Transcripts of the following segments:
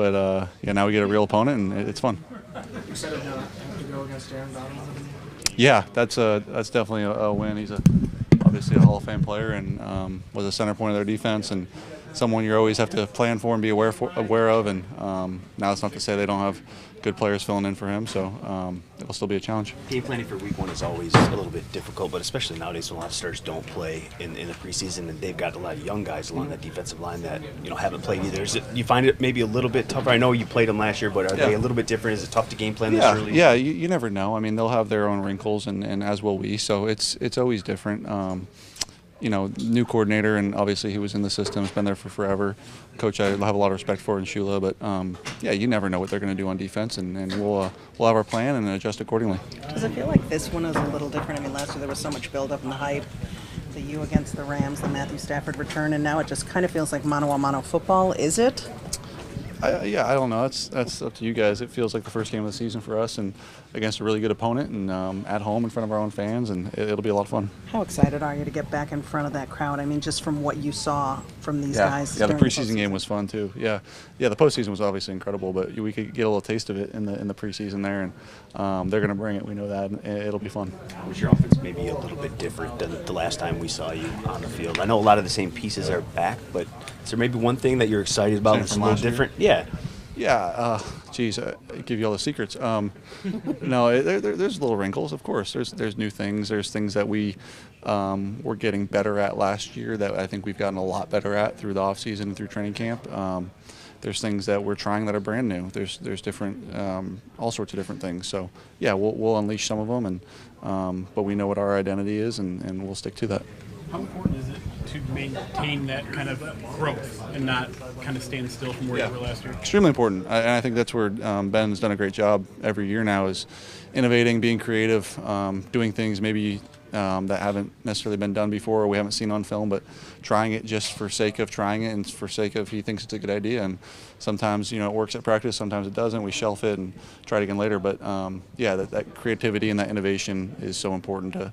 But yeah, now we get a real opponent, and it's fun. Excited to go against Aaron Donald? Yeah, that's definitely a win. He's obviously a Hall of Fame player and was a center point of their defense and someone you always have to plan for and be aware of. And now it's not to say they don't have good players filling in for him, so it'll still be a challenge. Game planning for week 1 is always a little bit difficult, but especially nowadays when a lot of starters don't play in the preseason, and they've got a lot of young guys along that defensive line that haven't played either. You find it maybe a little bit tougher? I know you played them last year, but are they a little bit different? Is it tough to game plan this early? Yeah, you never know. I mean, they'll have their own wrinkles, and as will we. So it's always different. New coordinator, and obviously he was in the system, has been there for forever. Coach I have a lot of respect for in Shula, but yeah, you never know what they're going to do on defense, and we'll have our plan and adjust accordingly. Does it feel like this one is a little different? I mean, last year there was so much build-up and the hype, the U against the Rams, the Matthew Stafford return, and now it just kind of feels like mano-a-mano football. Is it? Yeah, I don't know. That's up to you guys. It feels like the first game of the season for us, and against a really good opponent, and at home in front of our own fans, and it'll be a lot of fun. How excited are you to get back in front of that crowd? I mean, just from what you saw from these guys. Yeah, the preseason game was fun too. Yeah, the postseason was obviously incredible, but we could get a little taste of it in the preseason there, and they're going to bring it. We know that, and it'll be fun. Was your offense maybe a little bit different than the last time we saw you on the field? I know a lot of the same pieces are back, but is there maybe one thing that you're excited about that's a little different? Yeah. Yeah, geez, I give you all the secrets. No, there's little wrinkles, of course. There's new things. There's things that we were getting better at last year that I think we've gotten a lot better at through the offseason and through training camp. There's things that we're trying that are brand new. There's different, all sorts of different things. So yeah, we'll unleash some of them, and but we know what our identity is, and we'll stick to that. How important is it to maintain that kind of growth and not kind of stand still from where you were last year? Extremely important. And I think that's where Ben's done a great job every year now, is innovating, being creative, doing things maybe that haven't necessarily been done before or we haven't seen on film, but trying it just for sake of trying it and for sake of he thinks it's a good idea. And sometimes it works at practice, sometimes it doesn't. We shelf it and try it again later. But yeah, that creativity and that innovation is so important to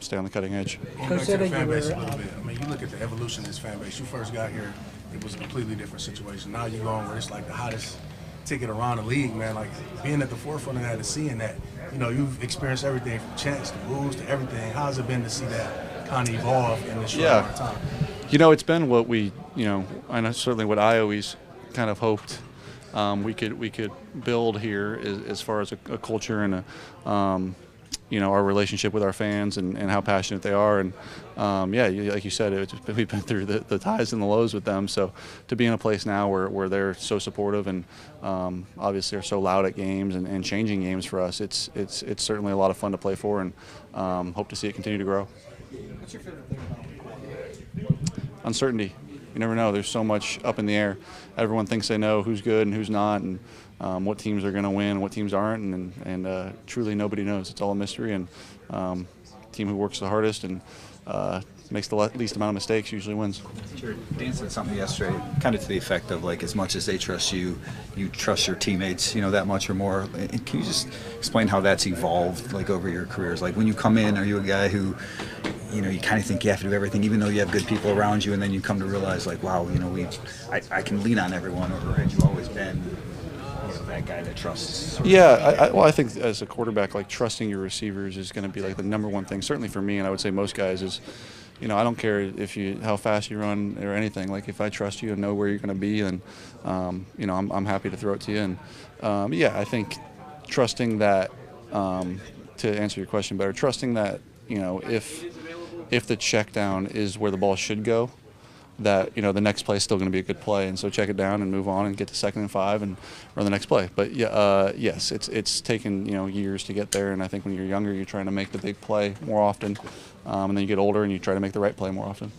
stay on the cutting edge. Going back to the fan base a little bit, I mean, you look at the evolution of this fan base. You first got here, it was a completely different situation. Now you're going where it's like the hottest ticket around the league, man. Like being at the forefront of that and seeing that, you've experienced everything from chants to rules to everything. How's it been to see that kind of evolve in this short amount of time? It's been what we, I know certainly what I always kind of hoped we could build here as far as a culture and our relationship with our fans and how passionate they are. And like you said, we've been through the highs and the lows with them. So to be in a place now where they're so supportive and obviously are so loud at games and changing games for us, it's certainly a lot of fun to play for, and hope to see it continue to grow. What's your favorite thing about Uncertainty. You never know. There's so much up in the air. Everyone thinks they know who's good and who's not, and what teams are going to win and what teams aren't, and truly nobody knows. It's all a mystery, and team who works the hardest and makes the least amount of mistakes usually wins. Dan said something yesterday, kind of to the effect of, like, as much as they trust you, you trust your teammates, that much or more. And can you just explain how that's evolved, like, over your careers? Like, when you come in, are you a guy who, you kind of think you have to do everything, even though you have good people around you, and then you come to realize, like, wow, I can lean on everyone, or have you always been that guy that trusts? I think as a quarterback, like, trusting your receivers is going to be like the number one thing. Certainly for me, and I would say most guys, is I don't care how fast you run or anything. Like, if I trust you and know where you're going to be, then I'm happy to throw it to you. And I think trusting that, to answer your question better, trusting that if the check down is where the ball should go, that the next play is still going to be a good play, and so check it down and move on and get to 2nd and 5 and run the next play. But yes, it's taken years to get there, and I think when you're younger, you're trying to make the big play more often, and then you get older and you try to make the right play more often.